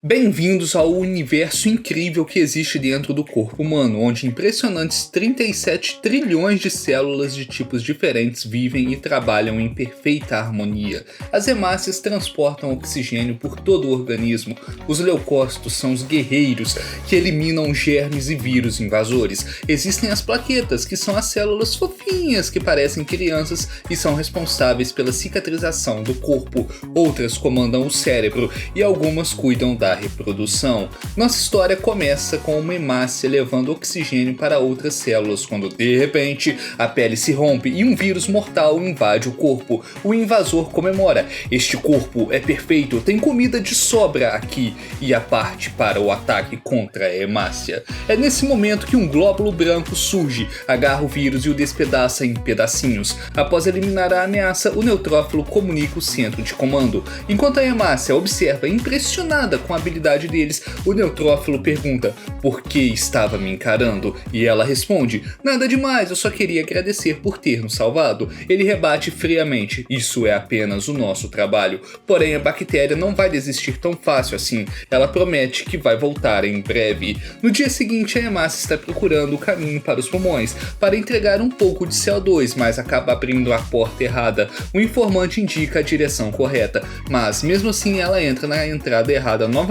Bem-vindos ao universo incrível que existe dentro do corpo humano, onde impressionantes 37 trilhões de células de tipos diferentes vivem e trabalham em perfeita harmonia. As hemácias transportam oxigênio por todo o organismo. Os leucócitos são os guerreiros que eliminam germes e vírus invasores. Existem as plaquetas, que são as células fofinhas que parecem crianças e são responsáveis pela cicatrização do corpo. Outras comandam o cérebro e algumas cuidam da reprodução. Nossa história começa com uma hemácia levando oxigênio para outras células, quando de repente a pele se rompe e um vírus mortal invade o corpo. O invasor comemora: este corpo é perfeito, tem comida de sobra aqui, e a parte para o ataque contra a hemácia. É nesse momento que um glóbulo branco surge, agarra o vírus e o despedaça em pedacinhos. Após eliminar a ameaça, o neutrófilo comunica o centro de comando. Enquanto a hemácia observa impressionada com a habilidade deles, o neutrófilo pergunta: por que estava me encarando? E ela responde: nada demais, eu só queria agradecer por ter nos salvado. Ele rebate friamente: isso é apenas o nosso trabalho. Porém, a bactéria não vai desistir tão fácil assim. Ela promete que vai voltar em breve. No dia seguinte, a hemácia está procurando o caminho para os pulmões para entregar um pouco de CO2, mas acaba abrindo a porta errada. O informante indica a direção correta, mas mesmo assim ela entra na entrada errada novamente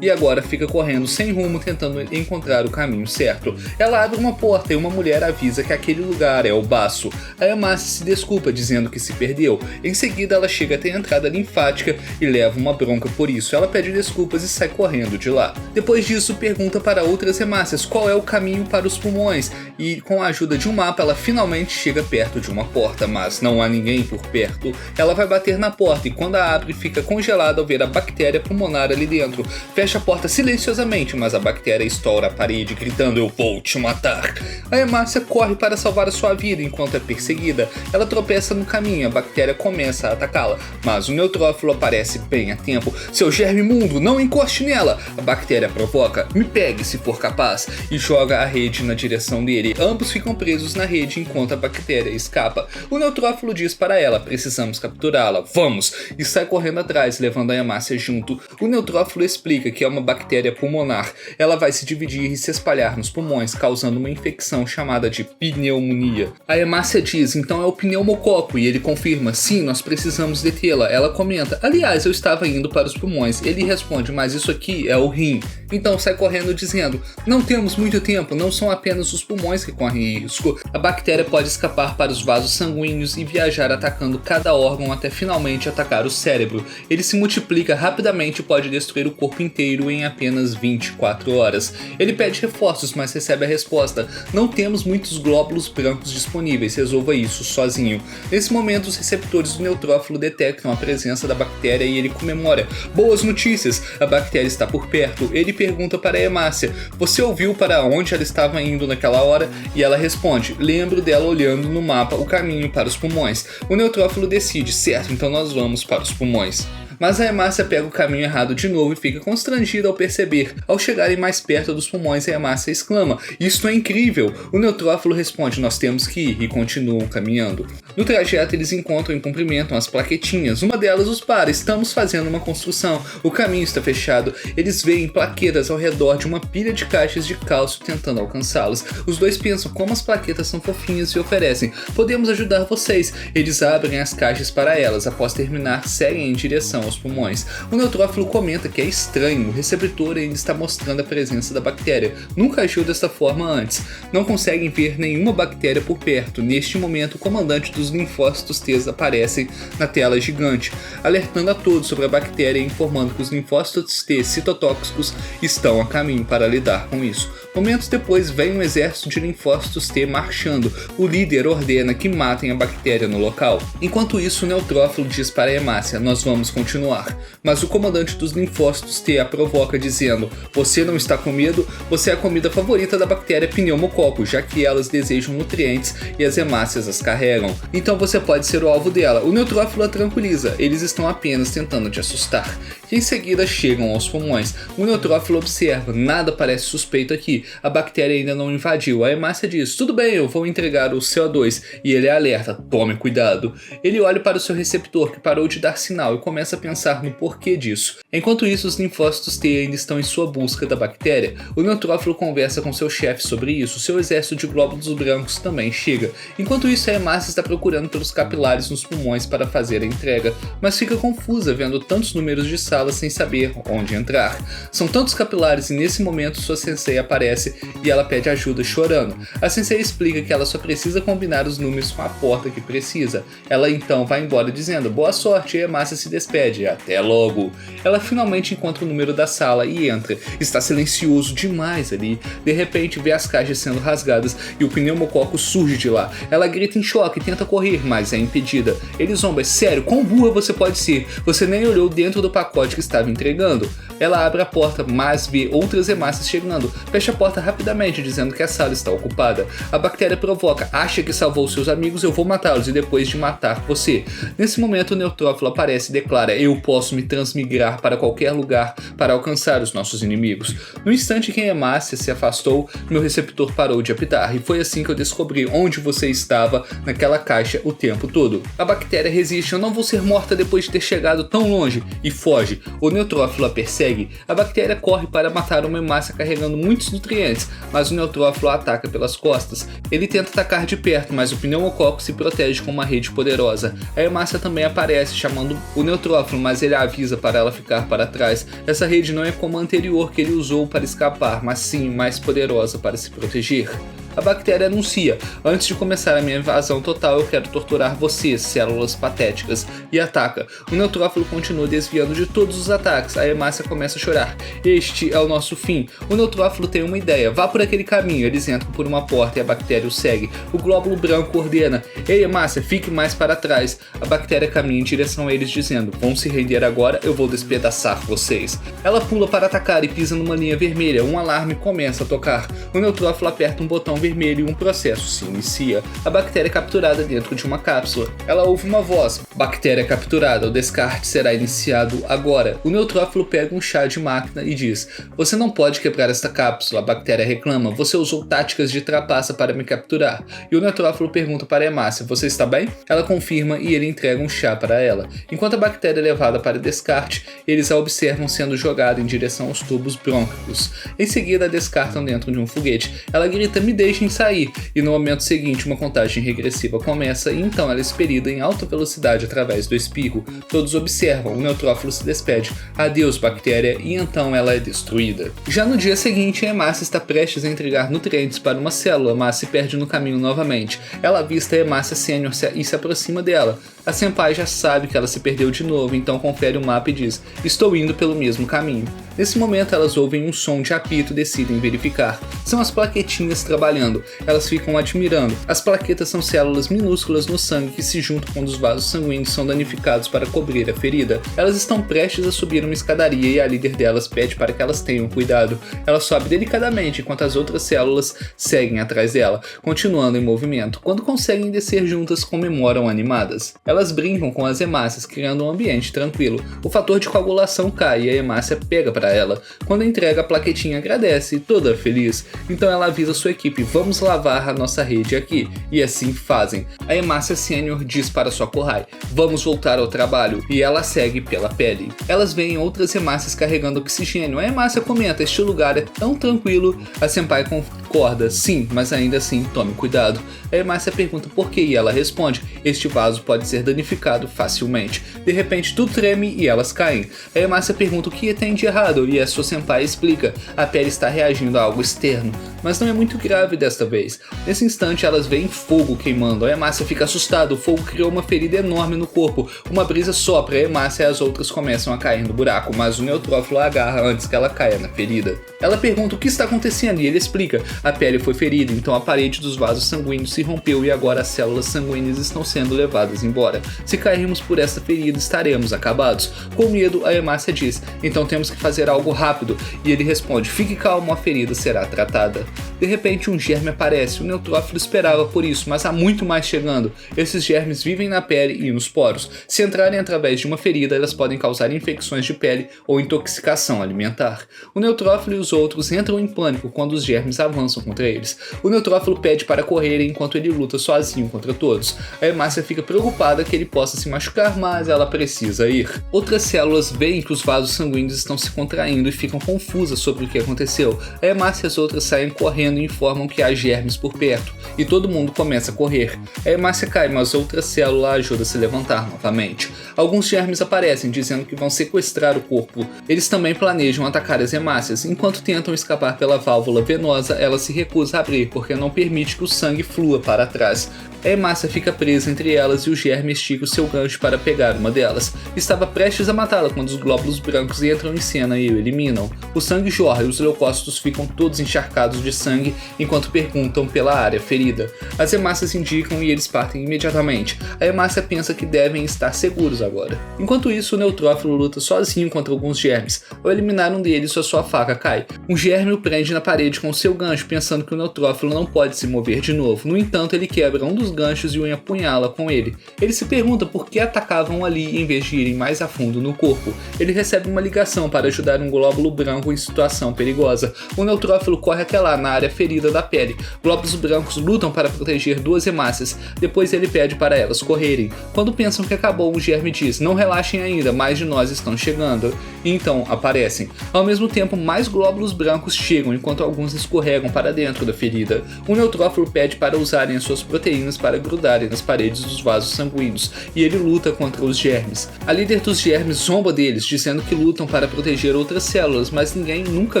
e agora fica correndo sem rumo tentando encontrar o caminho certo. Ela abre uma porta e uma mulher avisa que aquele lugar é o baço. A hemácia se desculpa dizendo que se perdeu. Em seguida ela chega até a entrada linfática e leva uma bronca por isso. Ela pede desculpas e sai correndo de lá. Depois disso pergunta para outras hemácias qual é o caminho para os pulmões e com a ajuda de um mapa ela finalmente chega perto de uma porta, mas não há ninguém por perto. Ela vai bater na porta e quando a abre fica congelada ao ver a bactéria pulmonar ali dentro. Fecha a porta silenciosamente, mas a bactéria estoura a parede gritando: eu vou te matar. A hemácia corre para salvar a sua vida enquanto é perseguida. Ela tropeça no caminho, a bactéria começa a atacá-la, mas o neutrófilo aparece bem a tempo. Seu germe imundo, não encoste nela! A bactéria provoca: me pegue se for capaz, e joga a rede na direção dele. Ambos ficam presos na rede enquanto a bactéria escapa. O neutrófilo diz para ela: precisamos capturá-la, vamos! E sai correndo atrás, levando a hemácia junto. O neutrófilo explica que é uma bactéria pulmonar. Ela vai se dividir e se espalhar nos pulmões, causando uma infecção chamada de pneumonia. A hemácia diz: então é o pneumococo, e ele confirma: sim, nós precisamos detê-la. Ela comenta: aliás, eu estava indo para os pulmões. Ele responde: mas isso aqui é o rim. Então sai correndo dizendo: não temos muito tempo, não são apenas os pulmões que correm risco. A bactéria pode escapar para os vasos sanguíneos e viajar atacando cada órgão até finalmente atacar o cérebro. Ele se multiplica rapidamente e pode destruir o corpo inteiro em apenas 24 horas. Ele pede reforços, mas recebe a resposta: não temos muitos glóbulos brancos disponíveis, resolva isso sozinho. Nesse momento, os receptores do neutrófilo detectam a presença da bactéria e ele comemora: boas notícias, a bactéria está por perto. Ele pergunta para a hemácia: você ouviu para onde ela estava indo naquela hora? E ela responde: lembro dela olhando no mapa o caminho para os pulmões. O neutrófilo decide: certo, então nós vamos para os pulmões. Mas a hemácia pega o caminho errado de novo e fica constrangida ao perceber. Ao chegarem mais perto dos pulmões, a hemácia exclama: isto é incrível! O neutrófilo responde: nós temos que ir, e continuam caminhando. No trajeto eles encontram e cumprimentam as plaquetinhas. Uma delas os para: estamos fazendo uma construção, o caminho está fechado. Eles veem plaquetas ao redor de uma pilha de caixas de cálcio tentando alcançá-las. Os dois pensam como as plaquetas são fofinhas e oferecem: podemos ajudar vocês. Eles abrem as caixas para elas. Após terminar, seguem em direção aos pulmões. O neutrófilo comenta que é estranho, o receptor ainda está mostrando a presença da bactéria. Nunca agiu desta forma antes. Não conseguem ver nenhuma bactéria por perto. Neste momento, o comandante dos linfócitos T aparece na tela gigante, alertando a todos sobre a bactéria e informando que os linfócitos T citotóxicos estão a caminho para lidar com isso. Momentos depois, vem um exército de linfócitos T marchando. O líder ordena que matem a bactéria no local. Enquanto isso, o neutrófilo diz para a hemácia: nós vamos continuar. Mas o comandante dos linfócitos T a provoca dizendo: você não está com medo? Você é a comida favorita da bactéria pneumococo, já que elas desejam nutrientes e as hemácias as carregam. Então você pode ser o alvo dela. O neutrófilo a tranquiliza: eles estão apenas tentando te assustar. E em seguida chegam aos pulmões. O neutrófilo observa: nada parece suspeito aqui. A bactéria ainda não invadiu. A hemácia diz: tudo bem, eu vou entregar o CO2. E ele alerta: tome cuidado. Ele olha para o seu receptor que parou de dar sinal e começa a pensar no porquê disso. Enquanto isso, os linfócitos T ainda estão em sua busca da bactéria. O neutrófilo conversa com seu chefe sobre isso, seu exército de glóbulos brancos também chega. Enquanto isso, a hemácia está procurando pelos capilares nos pulmões para fazer a entrega, mas fica confusa vendo tantos números de salas sem saber onde entrar. São tantos capilares e nesse momento sua sensei aparece e ela pede ajuda chorando. A sensei explica que ela só precisa combinar os números com a porta que precisa. Ela então vai embora dizendo boa sorte e a hemácia se despede. Até logo! Ela finalmente encontra o número da sala e entra. Está silencioso demais ali. De repente vê as caixas sendo rasgadas e o pneumococo surge de lá. Ela grita em choque e tenta correr, mas é impedida. Ele zomba, sério, quão burra você pode ser? Você nem olhou dentro do pacote que estava entregando. Ela abre a porta, mas vê outras hemácias chegando. Fecha a porta rapidamente, dizendo que a sala está ocupada. A bactéria provoca, acha que salvou seus amigos, eu vou matá-los e depois de matar você. Nesse momento o neutrófilo aparece e declara, eu posso me transmigrar para qualquer lugar para alcançar os nossos inimigos. No instante que a hemácia se afastou, meu receptor parou de apitar e foi assim que eu descobri onde você estava naquela caixa o tempo todo. A bactéria resiste, eu não vou ser morta depois de ter chegado tão longe, e foge. O neutrófilo a persegue. A bactéria corre para matar uma hemácia carregando muitos nutrientes, mas o neutrófilo a ataca pelas costas. Ele tenta atacar de perto, mas o pneumococo se protege com uma rede poderosa. A hemácia também aparece, chamando o neutrófilo, mas ele a avisa para ela ficar para trás. Essa rede não é como a anterior que ele usou para escapar, mas sim mais poderosa para se proteger. A bactéria anuncia, antes de começar a minha invasão total eu quero torturar vocês, células patéticas, e ataca. O neutrófilo continua desviando de todos os ataques, a hemácia começa a chorar. Este é o nosso fim. O neutrófilo tem uma ideia, vá por aquele caminho, eles entram por uma porta e a bactéria o segue. O glóbulo branco ordena, ei hemácia, fique mais para trás. A bactéria caminha em direção a eles dizendo, vão se render agora, eu vou despedaçar vocês. Ela pula para atacar e pisa numa linha vermelha, um alarme começa a tocar. O neutrófilo aperta um botão vermelho e um processo se inicia. A bactéria é capturada dentro de uma cápsula. Ela ouve uma voz. Bactéria capturada, o descarte será iniciado agora. O neutrófilo pega um chá de máquina e diz, você não pode quebrar esta cápsula. A bactéria reclama, você usou táticas de trapaça para me capturar. E o neutrófilo pergunta para a hemácia, você está bem? Ela confirma e ele entrega um chá para ela. Enquanto a bactéria é levada para descarte, eles a observam sendo jogada em direção aos tubos brônquicos. Em seguida a descartam dentro de um foguete. Ela grita, me deixem sair, e no momento seguinte uma contagem regressiva começa e então ela é expelida em alta velocidade através do espirro. Todos observam, o neutrófilo se despede, adeus bactéria, e então ela é destruída. Já no dia seguinte a hemácia está prestes a entregar nutrientes para uma célula, mas se perde no caminho novamente. Ela avista a hemácia sênior e se aproxima dela. A senpai já sabe que ela se perdeu de novo, então confere o mapa e diz, estou indo pelo mesmo caminho. Nesse momento elas ouvem um som de apito e decidem verificar. São as plaquetinhas trabalhando. Elas ficam admirando. As plaquetas são células minúsculas no sangue que se juntam quando os vasos sanguíneos são danificados para cobrir a ferida. Elas estão prestes a subir uma escadaria e a líder delas pede para que elas tenham cuidado. Ela sobe delicadamente enquanto as outras células seguem atrás dela, continuando em movimento. Quando conseguem descer juntas, comemoram animadas. Elas brincam com as hemácias, criando um ambiente tranquilo. O fator de coagulação cai e a hemácia pega para ela. Quando entrega, a plaquetinha agradece, toda feliz. Então ela avisa sua equipe, vamos lavar a nossa rede aqui. E assim fazem. A hemácia sênior diz para sua Kohai, vamos voltar ao trabalho. E ela segue pela pele. Elas veem outras hemácias carregando oxigênio. A hemácia comenta, este lugar é tão tranquilo. A senpai concorda, sim, mas ainda assim, tome cuidado. A hemácia pergunta por quê e ela responde, este vaso pode ser danificado facilmente. De repente tudo treme e elas caem. A hemácia pergunta o que tem de errado e a sua senpai explica, a pele está reagindo a algo externo, mas não é muito grave desta vez. Nesse instante elas veem fogo queimando, a hemácia fica assustada, o fogo criou uma ferida enorme no corpo, uma brisa sopra, a hemácia e as outras começam a cair no buraco, mas o neutrófilo a agarra antes que ela caia na ferida. Ela pergunta o que está acontecendo e ele explica, a pele foi ferida, então a parede dos vasos sanguíneos se rompeu e agora as células sanguíneas estão sendo levadas embora. Se cairmos por esta ferida, estaremos acabados. Com medo, a hemácia diz, então temos que fazer algo rápido, e ele responde, fique calmo, a ferida será tratada. De repente um germe aparece, o neutrófilo esperava por isso, mas há muito mais chegando. Esses germes vivem na pele e nos poros. Se entrarem através de uma ferida, elas podem causar infecções de pele ou intoxicação alimentar. O neutrófilo e os outros entram em pânico quando os germes avançam contra eles. O neutrófilo pede para correr enquanto ele luta sozinho contra todos. A hemácia fica preocupada que ele possa se machucar, mas ela precisa ir. Outras células veem que os vasos sanguíneos estão se contraindo e ficam confusas sobre o que aconteceu. A hemácia e as outras saem correndo e informam que há germes por perto, e todo mundo começa a correr. A hemácia cai, mas outra célula ajuda a se levantar novamente. Alguns germes aparecem, dizendo que vão sequestrar o corpo. Eles também planejam atacar as hemácias. Enquanto tentam escapar pela válvula venosa, ela se recusa a abrir, porque não permite que o sangue flua para trás. A hemácia fica presa entre elas e o germe estica o seu gancho para pegar uma delas. Estava prestes a matá-la quando os glóbulos brancos entram em cena e o eliminam. O sangue jorra e os leucócitos ficam todos encharcados de sangue enquanto perguntam pela área ferida. As hemácias indicam e eles partem imediatamente. A hemácia pensa que devem estar seguros agora. Enquanto isso, o neutrófilo luta sozinho contra alguns germes. Ao eliminar um deles, sua faca cai. Um germe o prende na parede com seu gancho, pensando que o neutrófilo não pode se mover de novo. No entanto, ele quebra um dos ganchos e o apunhala com ele. Ele se pergunta por que atacavam ali em vez de irem mais a fundo no corpo. Ele recebe uma ligação para ajudar um glóbulo branco em situação perigosa. O neutrófilo corre até lá, na área ferida da pele. Glóbulos brancos lutam para proteger duas hemácias. Depois ele pede para elas correrem. Quando pensam que acabou, um germe diz: "Não relaxem ainda, mais de nós estão chegando." E então aparecem. Ao mesmo tempo, mais glóbulos brancos chegam, enquanto alguns escorregam para dentro da ferida. O neutrófilo pede para usarem as suas proteínas para grudarem nas paredes dos vasos sanguíneos, e ele luta contra os germes. A líder dos germes zomba deles, dizendo que lutam para proteger outras células, mas ninguém nunca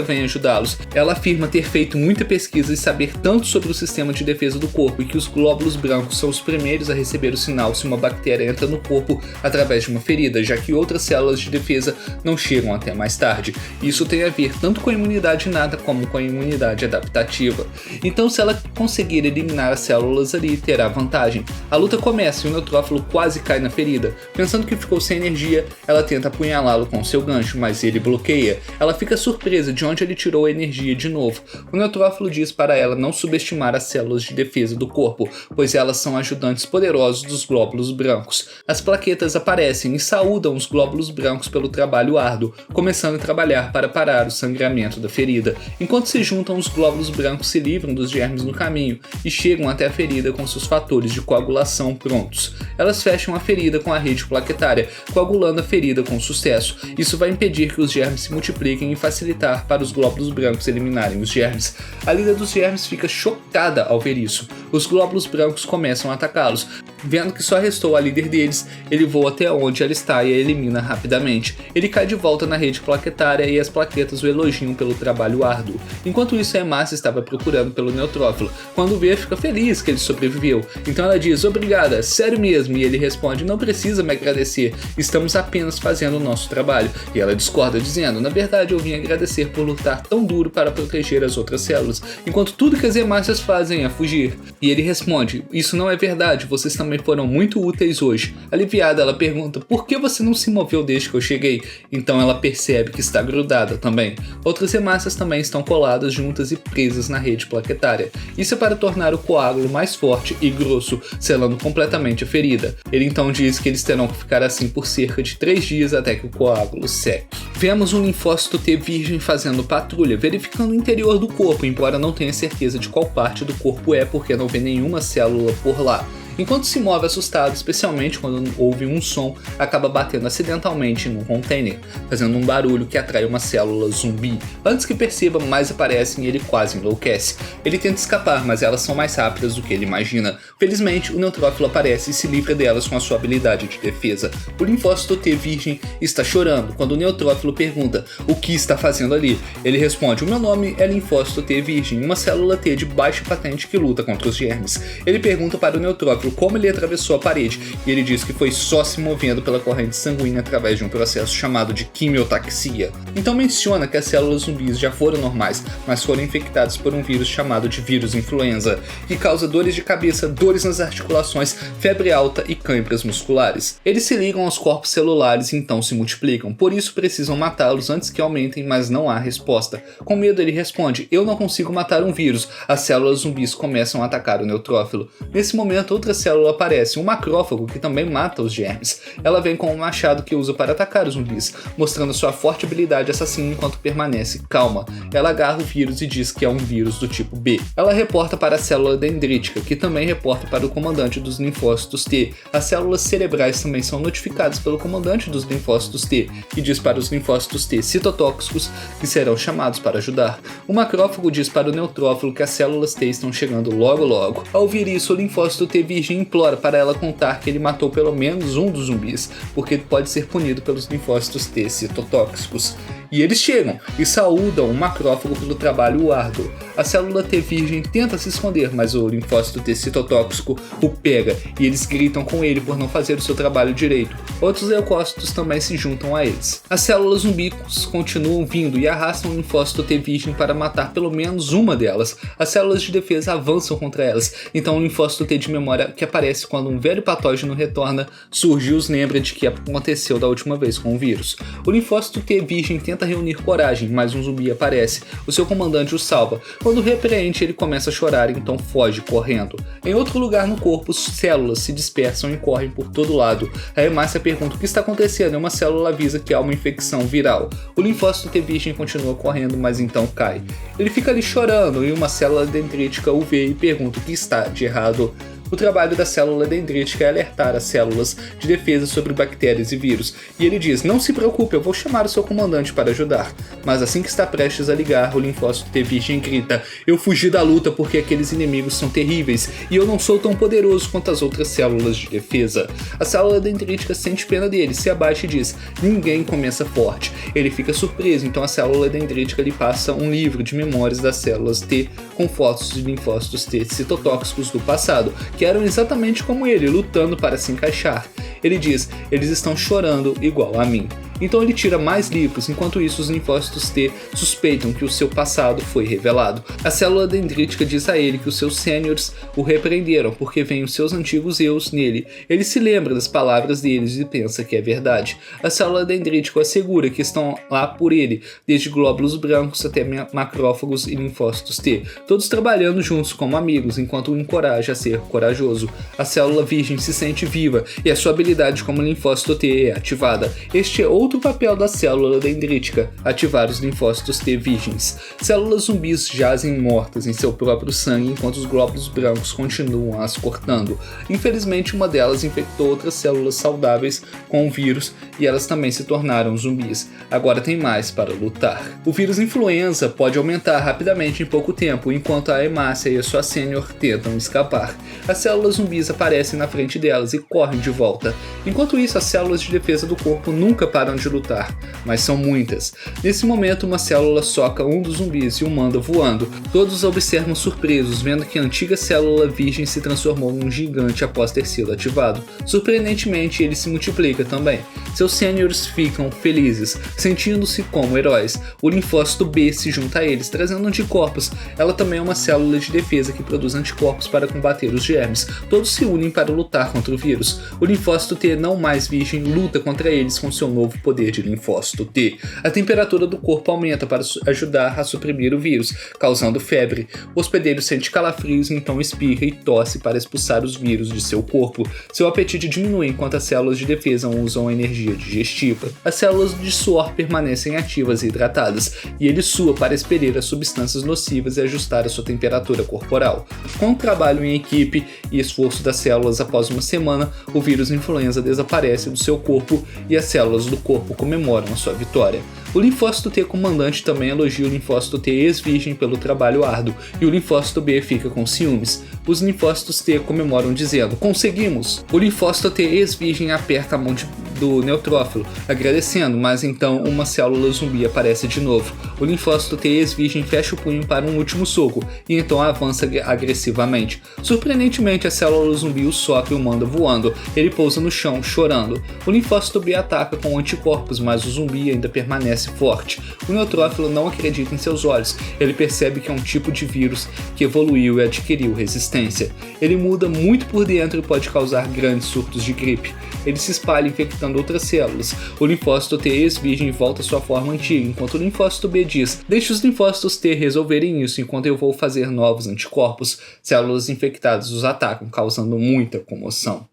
vem ajudá-los. Ela afirma ter feito muita pesquisa e saber tanto sobre o sistema de defesa do corpo, e que os glóbulos brancos são os primeiros a receber o sinal se uma bactéria entra no corpo através de uma ferida, já que outras células de defesa não chegam até mais tarde. Isso tem a ver tanto com a imunidade inata como com a imunidade adaptativa. Então, se ela conseguir eliminar as células ali, terá vantagem. A luta começa e o neutrófilo quase cai na ferida. Pensando que ficou sem energia, ela tenta apunhalá-lo com seu gancho, mas ele bloqueia. Ela fica surpresa de onde ele tirou a energia de novo. O neutrófilo diz para ela não subestimar as células de defesa do corpo, pois elas são ajudantes poderosos dos glóbulos brancos. As plaquetas aparecem e saúdam os glóbulos brancos pelo trabalho árduo, começando a trabalhar para parar o sangramento da ferida. Enquanto se juntam, os glóbulos brancos se livram dos germes no caminho e chegam até a ferida com seus fatores de coagulação prontos. Elas fecham a ferida com a rede plaquetária, coagulando a ferida com sucesso. Isso vai impedir que os germes se multipliquem e facilitar para os glóbulos brancos eliminarem os germes. A líder dos germes fica chocada ao ver isso. Os glóbulos brancos começam a atacá-los. Vendo que só restou a líder deles, ele voa até onde ela está e a elimina rapidamente. Ele cai de volta na rede plaquetária e as plaquetas o elogiam pelo trabalho árduo. Enquanto isso, a hemácia estava procurando pelo neutrófilo. Quando vê, fica feliz que ele sobreviveu. Então ela diz: "Obrigada, sério mesmo." E ele responde: "Não precisa me agradecer, estamos apenas fazendo o nosso trabalho." E ela discorda, dizendo: "Na verdade, eu vim agradecer por lutar tão duro para proteger as outras células, enquanto tudo que as hemácias fazem é fugir." E ele responde: "Isso não é verdade, vocês também foram muito úteis hoje." Aliviada, ela pergunta: "Por que você não se moveu desde que eu cheguei?" Então ela percebe que está grudada também. Outras hemácias também estão coladas juntas e presas na rede plaquetária. Isso é para tornar o coágulo mais forte e grosso, selando completamente a ferida. Ele então diz que eles terão que ficar assim por cerca de 3 dias até que o coágulo seque. Vemos um linfócito T virgem fazendo patrulha, verificando o interior do corpo, embora não tenha certeza de qual parte do corpo é, porque não vê nenhuma célula por lá. Enquanto se move assustado, especialmente quando ouve um som, acaba batendo acidentalmente num container, fazendo um barulho que atrai uma célula zumbi. Antes que perceba, mais aparecem e ele quase enlouquece. Ele tenta escapar, mas elas são mais rápidas do que ele imagina. Felizmente, o neutrófilo aparece e se livra delas com a sua habilidade de defesa. O linfócito T virgem está chorando quando o neutrófilo pergunta: "O que está fazendo ali?" Ele responde: "O meu nome é linfócito T virgem, uma célula T de baixa patente que luta contra os germes." Ele pergunta para o neutrófilo como ele atravessou a parede, e ele diz que foi só se movendo pela corrente sanguínea através de um processo chamado de quimiotaxia. Então menciona que as células zumbis já foram normais, mas foram infectadas por um vírus chamado de vírus influenza, que causa dores de cabeça, dores nas articulações, febre alta e câimbras musculares. Eles se ligam aos corpos celulares e então se multiplicam, por isso precisam matá-los antes que aumentem, mas não há resposta. Com medo ele responde: "Eu não consigo matar um vírus." As células zumbis começam a atacar o neutrófilo. Nesse momento, outra outra célula aparece, um macrófago que também mata os germes. Ela vem com um machado que usa para atacar os zumbis, mostrando sua forte habilidade assassina enquanto permanece calma. Ela agarra o vírus e diz que é um vírus do tipo B. Ela reporta para a célula dendrítica, que também reporta para o comandante dos linfócitos T. As células cerebrais também são notificadas pelo comandante dos linfócitos T, que diz para os linfócitos T citotóxicos que serão chamados para ajudar. O macrófago diz para o neutrófilo que as células T estão chegando logo logo. Ao ouvir isso, o linfócito T virgem implora para ela contar que ele matou pelo menos um dos zumbis, porque ele pode ser punido pelos linfócitos T citotóxicos. E eles chegam e saúdam o macrófago pelo trabalho árduo. A célula T virgem tenta se esconder, mas o linfócito T citotóxico o pega e eles gritam com ele por não fazer o seu trabalho direito. Outros leucócitos também se juntam a eles. As células zumbicos continuam vindo e arrastam o linfócito T virgem para matar pelo menos uma delas. As células de defesa avançam contra elas, então o linfócito T de memória que aparece quando um velho patógeno retorna surge e os lembra de que aconteceu da última vez com o vírus. O linfócito T virgem tenta reunir coragem, mas um zumbi aparece. O seu comandante o salva. Quando repreende, ele começa a chorar, então foge correndo. Em outro lugar no corpo, células se dispersam e correm por todo lado. A hemácia pergunta o que está acontecendo e uma célula avisa que há uma infecção viral. O linfócito T virgem continua correndo, mas então cai. Ele fica ali chorando e uma célula dendrítica o vê e pergunta o que está de errado. O trabalho da célula dendrítica é alertar as células de defesa sobre bactérias e vírus, e ele diz: não se preocupe, eu vou chamar o seu comandante para ajudar. Mas assim que está prestes a ligar, o linfócito T virgem grita: eu fugi da luta porque aqueles inimigos são terríveis, e eu não sou tão poderoso quanto as outras células de defesa. A célula dendrítica sente pena dele, se abaixa e diz: ninguém começa forte. Ele fica surpreso, então a célula dendrítica lhe passa um livro de memórias das células T com fotos de linfócitos T citotóxicos do passado, que eram exatamente como ele, lutando para se encaixar. Ele diz: eles estão chorando igual a mim. Então ele tira mais livros, enquanto isso os linfócitos T suspeitam que o seu passado foi revelado. A célula dendrítica diz a ele que os seus sêniores o repreenderam porque veem os seus antigos eus nele. Ele se lembra das palavras deles e pensa que é verdade. A célula dendrítica assegura que estão lá por ele, desde glóbulos brancos até macrófagos e linfócitos T, todos trabalhando juntos como amigos, enquanto o encoraja a ser corajoso. A célula virgem se sente viva e a sua habilidade como linfócito T é ativada. Este é outro papel da célula dendrítica, ativar os linfócitos T virgens. Células zumbis jazem mortas em seu próprio sangue enquanto os glóbulos brancos continuam as cortando. Infelizmente, uma delas infectou outras células saudáveis com o vírus e elas também se tornaram zumbis. Agora tem mais para lutar. O vírus influenza pode aumentar rapidamente em pouco tempo, enquanto a hemácia e a sua sênior tentam escapar. As células zumbis aparecem na frente delas e correm de volta. Enquanto isso, as células de defesa do corpo nunca param de lutar, mas são muitas. Nesse momento, uma célula soca um dos zumbis e o manda voando. Todos observam surpresos, vendo que a antiga célula virgem se transformou num gigante após ter sido ativado. Surpreendentemente, ele se multiplica também. Seus sêniores ficam felizes, sentindo-se como heróis. O linfócito B se junta a eles, trazendo anticorpos. Ela também é uma célula de defesa que produz anticorpos para combater os germes. Todos se unem para lutar contra o vírus. O linfócito T não mais virgem luta contra eles com seu novo poder de linfócito T. A temperatura do corpo aumenta para ajudar a suprimir o vírus, causando febre. O hospedeiro sente calafrios e então espirra e tosse para expulsar os vírus de seu corpo. Seu apetite diminui enquanto as células de defesa usam a energia digestiva. As células de suor permanecem ativas e hidratadas, e ele sua para expelir as substâncias nocivas e ajustar a sua temperatura corporal. Com o trabalho em equipe e esforço das células após uma semana, o vírus influenza desaparece do seu corpo e as células do corpo comemoram a sua vitória. O linfócito T comandante também elogia o linfócito T ex-virgem pelo trabalho árduo, e o linfócito B fica com ciúmes. Os linfócitos T comemoram dizendo: conseguimos! O linfócito T ex-virgem aperta a mão do neutrófilo, agradecendo, mas então uma célula zumbi aparece de novo. O linfócito T ex-virgem fecha o punho para um último soco, e então avança agressivamente. Surpreendentemente, a célula zumbi o soca e o manda voando. Ele pousa no chão, chorando. O linfócito B ataca com anticorpos, mas o zumbi ainda permanece forte. O neutrófilo não acredita em seus olhos. Ele percebe que é um tipo de vírus que evoluiu e adquiriu resistência. Ele muda muito por dentro e pode causar grandes surtos de gripe. Ele se espalha infectando infectando outras células. O linfócito T ex-virgem volta à sua forma antiga, enquanto o linfócito B diz: deixe os linfócitos T resolverem isso enquanto eu vou fazer novos anticorpos. Células infectadas os atacam, causando muita comoção.